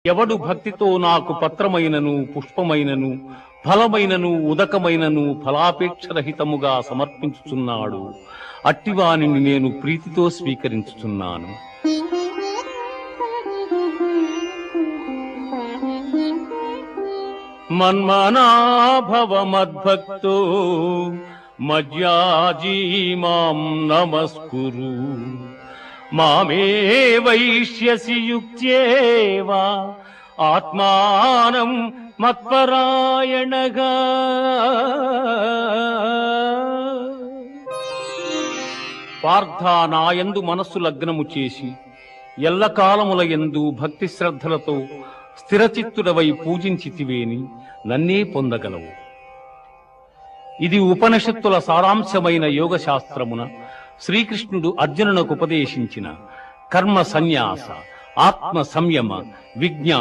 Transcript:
ఎవడు భక్తితో నాకు పత్రమైనను పుష్పమైనను ఫలమైనను ఉదకమైనను ఫలాపేక్షరహితముగా సమర్పించుచున్నాడు అట్టివానిని నేను ప్రీతితో స్వీకరించుచున్నాను. మన్మనాభవ మద్భక్తో మజ్యాజీ మాం నమస్కురు మామే వైష్యసి యుక్త్యేవ ఆత్మానం మత్పరాయణగా. పార్థ నాయందు మనస్సు లగ్నము చేసి ఎల్లకాలముల యందు భక్తి శ్రద్ధలతో స్థిరచిత్తుడవై పూజించితివేని నన్నే పొందగలవు. ఇది ఉపనిషత్తుల సారాంశమైన యోగ శాస్త్రమున శ్రీకృష్ణుడు అర్జునునకు ఉపదేశించిన కర్మ సన్యాస, ఆత్మ సంయమ, విజ్ఞాన